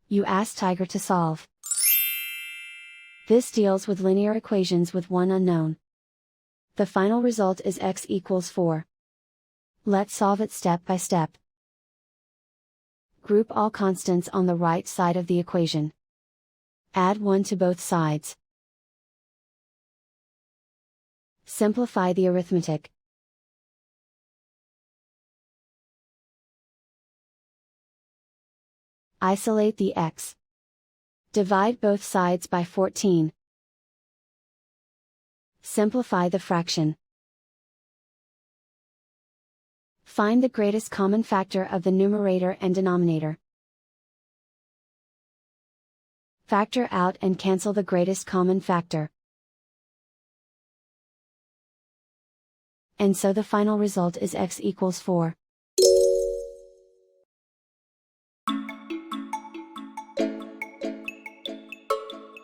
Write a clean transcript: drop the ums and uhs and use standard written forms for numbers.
You ask Tiger to solve. This deals with linear equations with one unknown. The final result is x equals 4. Let's solve it step by step. Group all constants on the right side of the equation. Add 1 to both sides. Simplify the arithmetic. Isolate the x. Divide both sides by 14. Simplify the fraction. Find the greatest common factor of the numerator and denominator. Factor out and cancel the greatest common factor. And so the final result is x equals 4.